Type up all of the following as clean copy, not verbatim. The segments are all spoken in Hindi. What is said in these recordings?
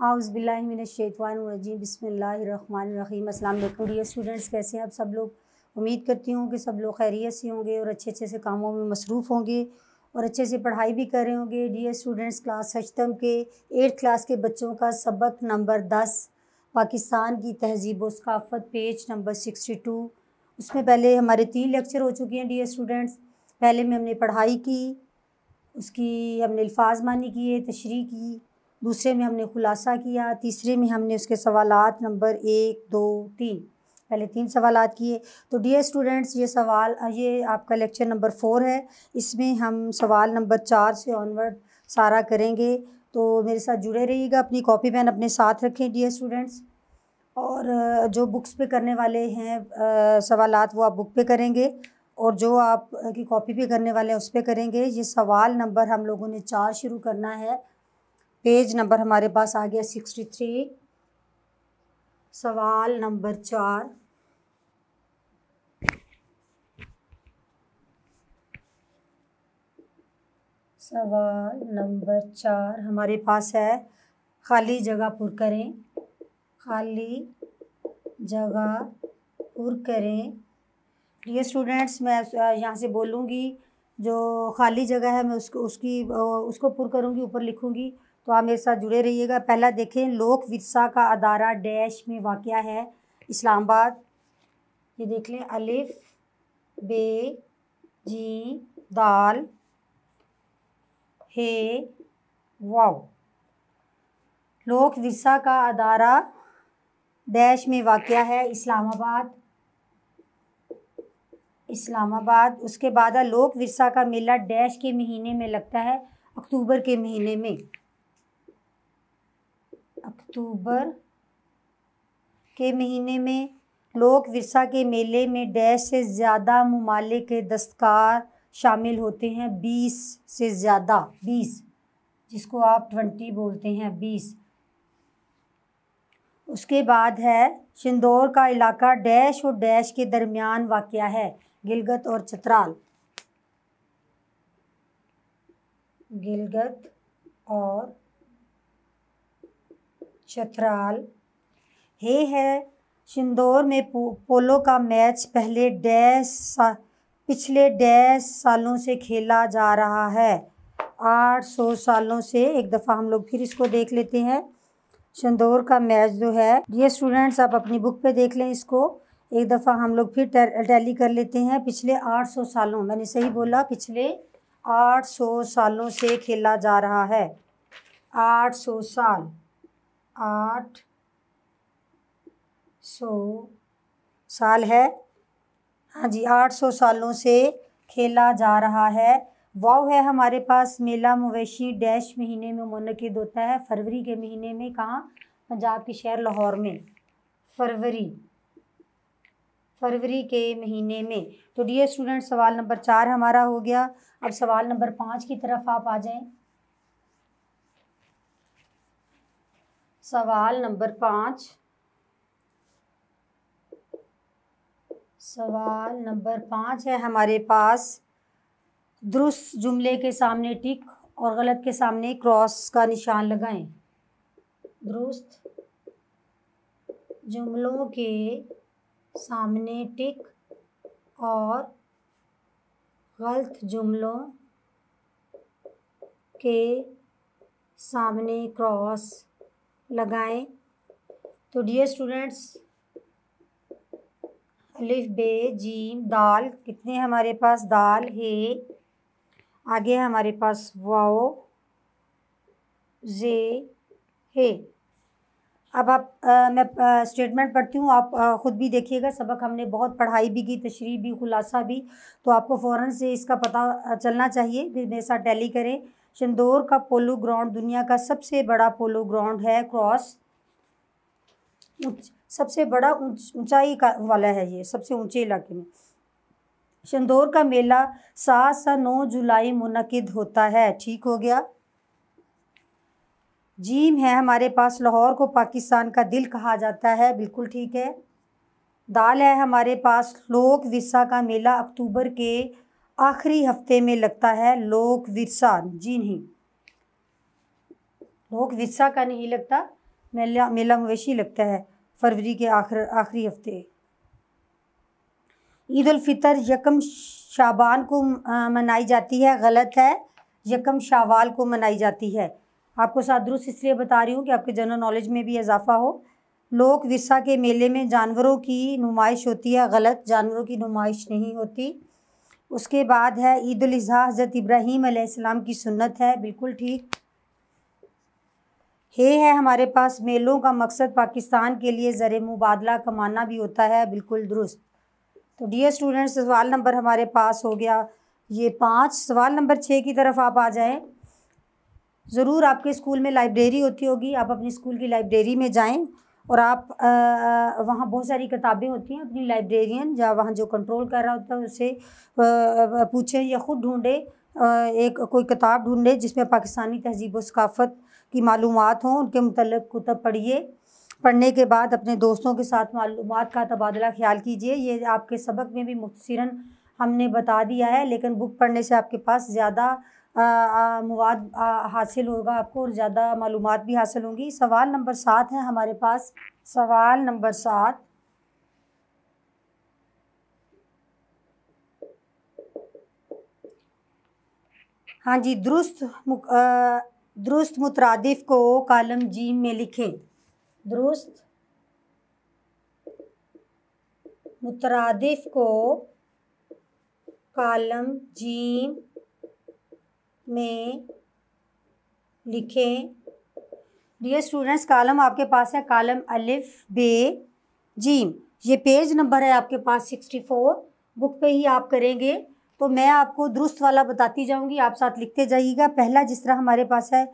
औज़ुबिल्लाहिमिनश्शैतानिर्रजीम बिस्मिल्लाहिर्रहमानिर्रहीम। अस्सलाम वालेकुम डियर स्टूडेंट्स, कैसे हैं आप सब लोग। उम्मीद करती हूँ कि सब लोग खैरियत से होंगे और अच्छे अच्छे से कामों में मसरूफ़ होंगे और अच्छे से पढ़ाई भी कर रहे होंगे। डियर स्टूडेंट्स, क्लास सच्तम के 8th क्लास के बच्चों का सबक नंबर 10 पाकिस्तान की तहज़ीब व सक़ाफ़त, पेज नंबर 62। उसमें पहले हमारे 3 लेक्चर हो चुके हैं डियर स्टूडेंट्स। पहले में हमने पढ़ाई की, उसकी हमने अल्फाज मानी किए, तशरीह की। दूसरे में हमने खुलासा किया। तीसरे में हमने उसके सवालात नंबर 1, 2, 3 पहले 3 सवालात किए। तो डियर स्टूडेंट्स, ये आपका लेक्चर नंबर 4 है। इसमें हम सवाल नंबर 4 से ऑनवर्ड सारा करेंगे। तो मेरे साथ जुड़े रहिएगा, अपनी कॉपी पेन अपने साथ रखें डियर स्टूडेंट्स। और जो बुक्स पे करने वाले हैं सवालात, वो आप बुक पे करेंगे और जो आप की कॉपी पे करने वाले हैं उस पे करेंगे। ये सवाल नंबर हम लोगों ने 4 शुरू करना है। पेज नंबर हमारे पास आ गया 63। सवाल नंबर 4। सवाल नंबर 4 हमारे पास है, खाली जगह पुर करें। खाली जगह पुर करें। डियर स्टूडेंट्स, मैं यहाँ से बोलूँगी, जो खाली जगह है मैं उसको पुर करूँगी, ऊपर लिखूँगी। तो आप मेरे साथ जुड़े रहिएगा। पहला देखें, लोक विरसा का अदारा डैश में वाक़या है, इस्लामाबाद। ये देख लें, अलिफ बे जी दाल हे वाव। लोक विरसा का अदारा डैश में वाक़या है, इस्लामाबाद। इस्लामाबाद। उसके बाद लोक विरसा का मेला डैश के महीने में लगता है, अक्टूबर के महीने में। अक्टूबर के महीने में लोक विरसा के मेले में डैश से ज़्यादा ममालिक के दस्तकार शामिल होते हैं। 20 से ज़्यादा, 20 जिसको आप 20 बोलते हैं, 20। उसके बाद है, शिंदौर का इलाका डैश और डैश के दरमियान वाक़या है, गिलगित और चतराल। गिलगित और चतराल। हे है, शिंदौर में पोलो का मैच पिछले डैश सालों से खेला जा रहा है, 800 सालों से। एक दफ़ा हम लोग फिर इसको देख लेते हैं। शिंदौर का मैच जो है, ये स्टूडेंट्स आप अपनी बुक पे देख लें इसको। एक दफ़ा हम लोग फिर टैली कर लेते हैं। पिछले 800 सालों, मैंने सही बोला, पिछले 800 सालों से खेला जा रहा है। 800 साल, 800 साल है। हाँ जी, 800 सालों से खेला जा रहा है। वाव है हमारे पास, मेला मवेशी डैश महीने में मुनक़िद होता है, फरवरी के महीने में। कहाँ? पंजाब के शहर लाहौर में। फरवरी के महीने में। तो डियर स्टूडेंट, सवाल नंबर 4 हमारा हो गया। अब सवाल नंबर 5 की तरफ आप आ जाएं। सवाल नंबर 5। सवाल नंबर 5 है हमारे पास, दुरुस्त जुमले के सामने टिक और गलत के सामने क्रॉस का निशान लगाएं। दुरुस्त जुमलों के सामने टिक और गलत जुमलों के सामने क्रॉस लगाएं। तो डियर स्टूडेंट्स, अलिफ बे जीम दाल, कितने हमारे पास? दाल है। आगे हमारे पास वाओ जे है। अब मैं स्टेटमेंट पढ़ती हूँ, आप ख़ुद भी देखिएगा। सबक हमने बहुत पढ़ाई भी की, तशरीह भी, खुलासा भी, तो आपको फ़ौरन से इसका पता चलना चाहिए। फिर मेरे साथ टैली करें। शिंदौर का पोलो ग्राउंड दुनिया का सबसे बड़ा पोलो ग्राउंड है, क्रॉस। सबसे बड़ा ऊंचाई का वाला है, ये सबसे ऊंचे इलाके में। शिंदौर का मेला 7 से 9 जुलाई मुनक़िद होता है, ठीक हो गया। जीम है हमारे पास, लाहौर को पाकिस्तान का दिल कहा जाता है, बिल्कुल ठीक है। दाल है हमारे पास लोक विरसा का मेला अक्टूबर के आखिरी हफ्ते में लगता है। लोक विरसा जी नहीं, लोक विरसा का नहीं लगता, मेला मवेशी लगता है फरवरी के आखिरी हफ्ते। ईद उल फितर यकम शाबान को मनाई जाती है, गलत है, यकम शावाल को मनाई जाती है। आपको साथ दुरुस्त इसलिए बता रही हूँ कि आपके जनरल नॉलेज में भी इजाफा हो। लोक विरसा के मेले में जानवरों की नुमाइश होती है, गलत, जानवरों की नुमाइश नहीं होती। उसके बाद है ईद उल अज़हा हज़रत इब्राहीम अलैहिस्सलाम की सुन्नत है, बिल्कुल ठीक। है हमारे पास मेलों का मकसद पाकिस्तान के लिए ज़र मुबादला कमाना भी होता है, बिल्कुल दुरुस्त। तो डियर स्टूडेंट्स, सवाल नंबर हमारे पास हो गया ये 5। सवाल नंबर 6 की तरफ आप आ जाएं। ज़रूर आपके स्कूल में लाइब्रेरी होती होगी, आप अपनी स्कूल की लाइब्रेरी में जाएं और आप वहाँ बहुत सारी किताबें होती हैं। अपनी लाइब्रेरियन या वहाँ जो कंट्रोल कर रहा होता है उससे पूछें या ख़ुद ढूँढे, एक कोई किताब ढूँढे जिसमें पाकिस्तानी तहज़ीब व सकाफ़त की मालूमात हों, उनके मुतल्लिक़ कुतुब पढ़िए। पढ़ने के बाद अपने दोस्तों के साथ मालूमात का तबादला ख्याल कीजिए। ये आपके सबक में भी मुख्तसरन हमने बता दिया है, लेकिन बुक पढ़ने से आपके पास ज़्यादा मवाद हासिल होगा आपको और ज़्यादा मालूमात भी हासिल होंगी। सवाल नंबर 7 है हमारे पास। सवाल नंबर 7, हाँ जी, दुरुस्त मुतरादिफ को कालम जीम में लिखें। दुरुस्त मुतरादिफ को कालम जीम में लिखें। डियर स्टूडेंट्स, कालम आपके पास है, कालम अलिफ बे जीम। ये पेज नंबर है आपके पास 64, बुक पे ही आप करेंगे। तो मैं आपको दुरुस्त वाला बताती जाऊंगी, आप साथ लिखते जाइएगा। पहला जिस तरह हमारे पास है,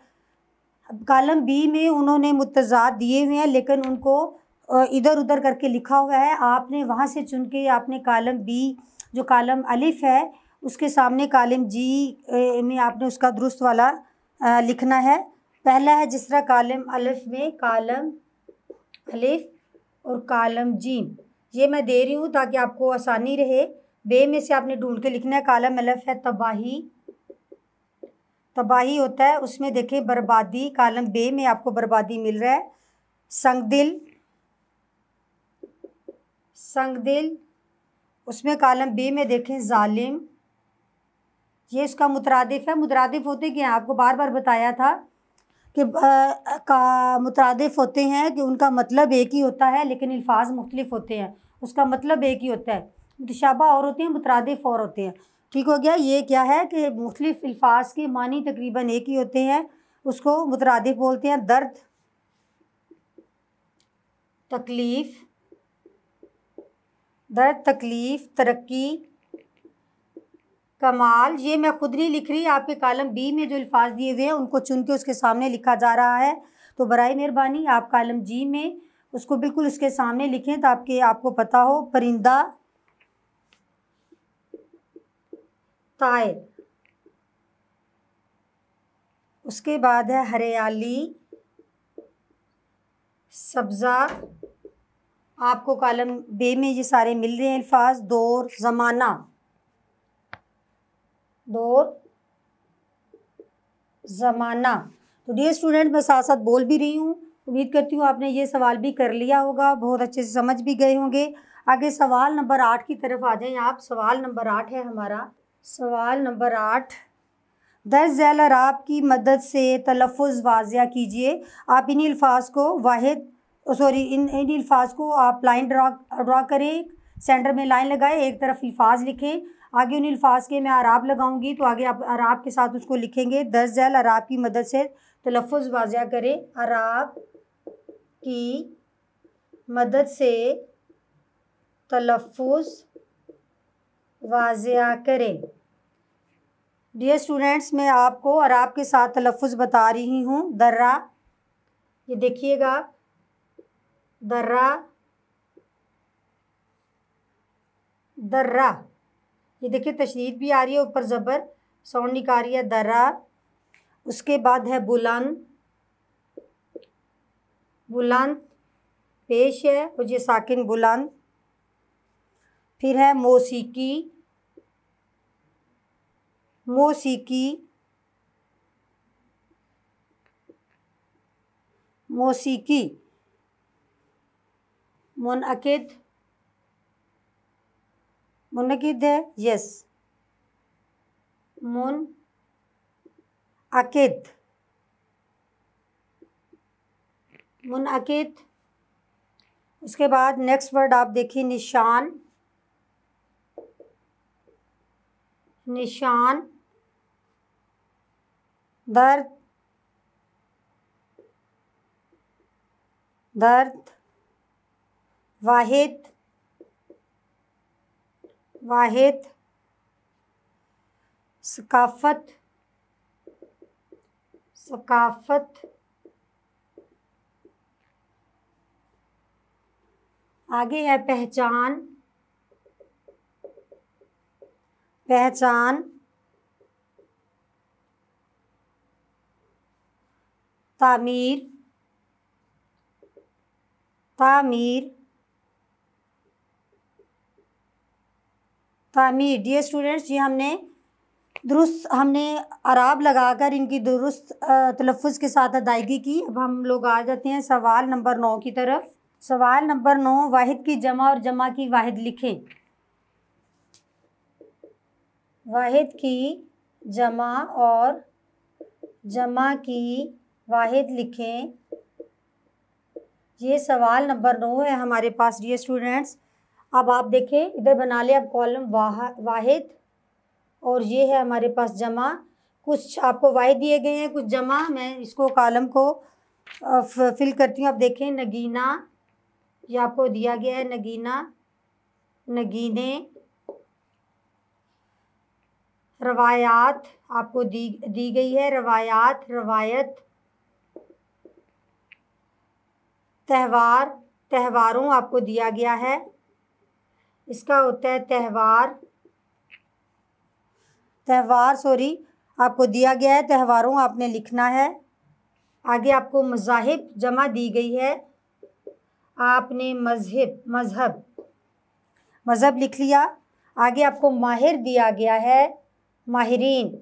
कालम बी में उन्होंने मुतज़ाद दिए हुए हैं लेकिन उनको इधर उधर करके लिखा हुआ है। आपने वहाँ से चुन के आपने कालम बी जो कालम अलिफ है उसके सामने कालम जी में आपने उसका दुरुस्त वाला लिखना है। पहला है जिस तरह कालम अलिफ में कालम अलिफ और कालम जीम, ये मैं दे रही हूँ ताकि आपको आसानी रहे। बे में से आपने ढूंढ के लिखना है। कालम अलिफ है तबाही, तबाही होता है, उसमें देखें बर्बादी, कालम बे में आपको बर्बादी मिल रहा है। संगदिल, संगदिल, उसमें कालम बे में देखें जालिम, ये इसका मुतरादिफ है। मुतरादिफ होते क्या हैं, आपको बार बार बताया था कि मुतरादिफ होते हैं कि उनका मतलब एक ही होता है लेकिन अल्फाज मुख्तलिफ होते हैं, उसका मतलब एक ही होता है। मुतशाबा और होते हैं, मुतरादिफ और होते हैं। ठीक हो गया। ये क्या है कि मुख्तलिफ अल्फाज के मानी तकरीबन एक ही होते हैं, उसको मुतरादिफ बोलते हैं। दर्द, तकलीफ़, दर्द, तकलीफ़, तरक्की, कमाल, ये मैं खुद नहीं लिख रही, आपके कालम बी में जो अल्फाज दिए हुए हैं उनको चुन के उसके सामने लिखा जा रहा है। तो बराए मेहरबानी आप कालम जी में उसको बिल्कुल उसके सामने लिखें ताकि आपको पता हो। परिंदा, तायर, उसके बाद है हरियाली, सब्ज़ा, आपको कालम बे में ये सारे मिल रहे हैं अल्फाज। दौर, ज़माना, दौर, ज़माना। तो डियर स्टूडेंट, मैं साथ साथ बोल भी रही हूँ, उम्मीद करती हूँ आपने ये सवाल भी कर लिया होगा, बहुत अच्छे से समझ भी गए होंगे। आगे सवाल नंबर 8 की तरफ आ जाएं आप। सवाल नंबर 8 है हमारा। सवाल नंबर 8, दर्ज झैल अराब की मदद से तलफ़ुज़ वाज़िया कीजिए। आप इन्हीं अल्फाज को इन अल्फाज को आप लाइन ड्रा करें, सेंटर में लाइन लगाएं, एक तरफ अल्फाज लिखें, आगे उन अल्फाज के मैं अराब लगाऊंगी तो आगे आप अराब के साथ उसको लिखेंगे। दर्ज झैल अराब की मदद से तलफ़ुज़ वाज़िया करें। अराब की मदद से तलफ़ुज़ वाज़िया करें। डियर स्टूडेंट्स, मैं आपको अराब के साथ तलफ़ुज़ बता रही हूँ। दर्रा, ये देखिएगा, दर्रा, दर्रा, ये देखिए तशदीद भी आ रही है, ऊपर ज़बर साउंड निकाल रही है, दर्रा। उसके बाद है बुलंद, बुलंद पेश है और ये साकिन बुलंद। फिर है मौसीकी, मौसीकी, मौसीकी। मुनअकिद, मुनअकिद है, यस, मुनअकिद, मुनअकिद। उसके बाद नेक्स्ट वर्ड आप देखिए निशान, निशान, दर्द, दर्द, वाहिद, वाहिद, सकाफत, सकाफत। आगे है पहचान, पहचान, तामीर, तामीर, तामीर। डियर स्टूडेंट्स, ये हमने अराब लगाकर इनकी दुरुस्त तलफ़्फ़ुज़ के साथ अदायगी की। अब हम लोग आ जाते हैं सवाल नंबर 9 की तरफ। सवाल नंबर 9, वाहिद की जमा और जमा की वाहिद लिखें। वाहिद की जमा और जमा की वाहिद लिखें। ये सवाल नंबर 9 है हमारे पास डियर स्टूडेंट्स। अब आप देखें, इधर बना लिया अब कॉलम वाहिद, और ये है हमारे पास जमा। कुछ आपको वाहिद दिए गए हैं, कुछ जमा। मैं इसको कॉलम को फिल करती हूँ। अब देखें, नगीना, ये आपको दिया गया है, नगीना, नगीने। रवायात आपको दी गई है, रवायात, रवायत। त्यौहार, त्यौहारों आपको दिया गया है, इसका होता है त्यौहार, त्यौहार सॉरी आपको दिया गया है, त्यौहारों आपने लिखना है। आगे आपको मज़ाहिब जमा दी गई है, आपने मज़हब, मज़हब, मज़हब लिख लिया। आगे आपको माहिर दिया गया है, माहिरीन,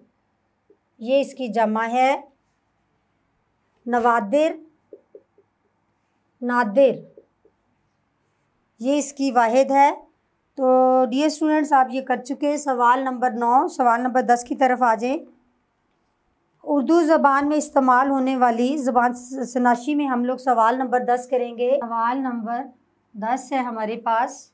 ये इसकी जमा है। नवादिर, नादिर, ये इसकी वाहिद है। तो डियर स्टूडेंट्स, आप ये कर चुके हैं सवाल नंबर 9। सवाल नंबर 10 की तरफ आ जाएं। उर्दू ज़बान में इस्तेमाल होने वाली ज़बान शनासी में हम लोग सवाल नंबर 10 करेंगे। सवाल नंबर 10 है हमारे पास।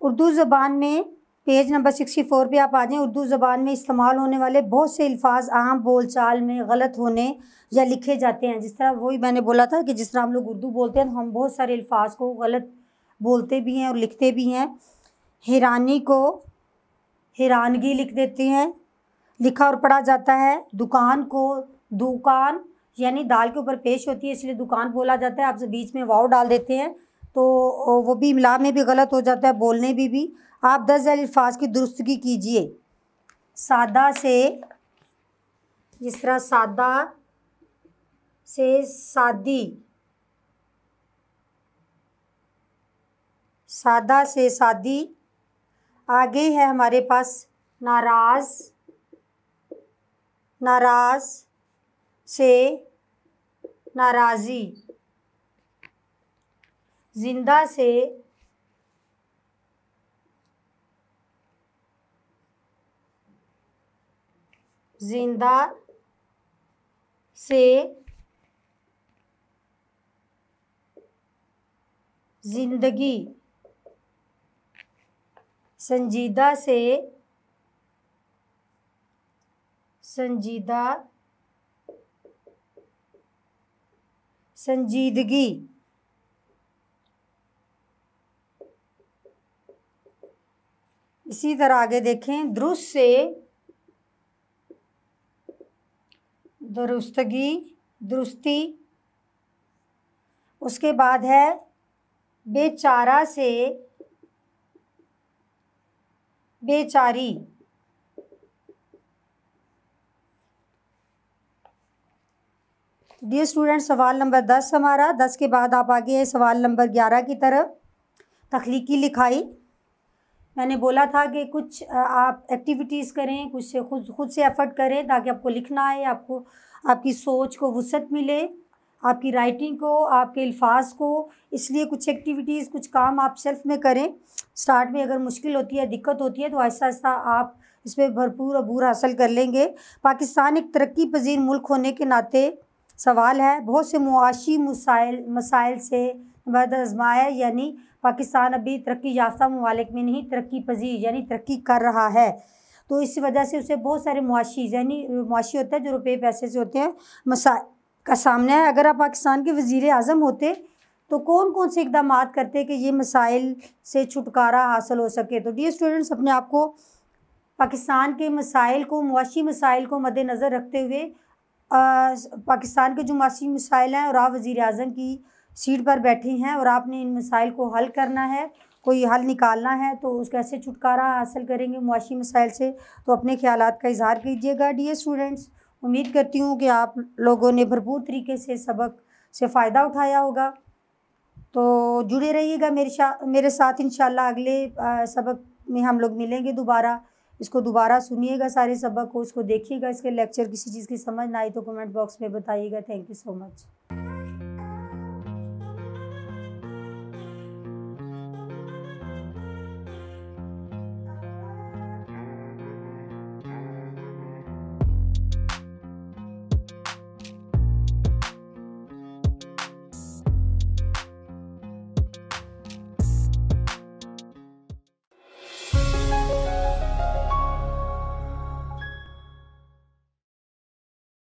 उर्दू ज़बान में पेज नंबर 64 पे आप आ जाएं। उर्दू ज़बान में इस्तेमाल होने वाले बहुत से अल्फाज आम बोलचाल में गलत होने या लिखे जाते हैं। जिस तरह वही मैंने बोला था कि जिस तरह हम लोग उर्दू बोलते हैं तो हम बहुत सारे अल्फाज को गलत बोलते भी हैं और लिखते भी हैं। हैरानी को हैरानगी लिख देते हैं, लिखा और पढ़ा जाता है। दुकान को दुकान यानी दाल के ऊपर पेश होती है, इसलिए दुकान बोला जाता है। आप बीच में वाव डाल देते हैं तो वो भी इमला में भी गलत हो जाता है, बोलने भी। आप 10 अल्फाज की दुरुस्तगी कीजिए। सादा से, जिस तरह सादा से सादी, सादा से सादी। आगे है हमारे पास नाराज़, नाराज़ से नाराज़ी। जिंदा से जिंदा से जिंदगी। संजीदा से संजीदा, संजीदगी। इसी तरह आगे देखें, दुरुस्त से दुरुस्तगी, दुरुस्ती। उसके बाद है बेचारा से बेचारी। डियर स्टूडेंट, सवाल नंबर 10 हमारा। 10 के बाद आप आगे है सवाल नंबर 11 की तरफ। तख्लीकी लिखाई। मैंने बोला था कि कुछ आप एक्टिविटीज़ करें, कुछ से खुद से एफ़र्ट करें ताकि आपको लिखना आए, आपको आपकी सोच को वुसअत मिले, आपकी राइटिंग को, आपके अल्फाज को। इसलिए कुछ एक्टिविटीज़, कुछ काम आप सेल्फ में करें। स्टार्ट में अगर मुश्किल होती है, दिक्कत होती है, तो आहिस्ता आहिस्ता आप इस पर भरपूर अबूर हासिल कर लेंगे। पाकिस्तान एक तरक्की पजीर मुल्क होने के नाते सवाल है बहुत से मुआशी मसाइल से बदअज़माया, यानी पाकिस्तान अभी तरक्की याफ्ता ममालिक में नहीं, तरक्की पजीर यानी तरक्की कर रहा है। तो इस वजह से उसे बहुत सारे मुआशी, यानी मुआशी होता है जो रुपये पैसे से होते हैं, मसाइल का सामना है। अगर आप पाकिस्तान के वज़ीर आज़म होते तो कौन कौन से इक़दाम करते कि ये मसाइल से छुटकारा हासिल हो सके। तो डियर स्टूडेंट्स, अपने आप को पाकिस्तान के मसाइल को, मुआशी मसाइल को मद्देनज़र रखते हुए पाकिस्तान के जो मुआशी मसाइल हैं और आप वज़ीर आज़म की सीट पर बैठे हैं और आपने इन मसाइल को हल करना है, कोई हल निकालना है, तो उस कैसे छुटकारा हासिल करेंगे मुआशी मसाइल से, तो अपने ख़यालात का इज़हार कीजिएगा। डियर स्टूडेंट्स, उम्मीद करती हूँ कि आप लोगों ने भरपूर तरीके से सबक से फ़ायदा उठाया होगा। तो जुड़े रहिएगा मेरे साथ। इंशाल्लाह अगले सबक में हम लोग मिलेंगे दोबारा। इसको दोबारा सुनिएगा, सारे सबक को, इसको देखिएगा। इसके लेक्चर किसी चीज़ की समझ ना आई तो कमेंट बॉक्स में बताइएगा। Thank you so much.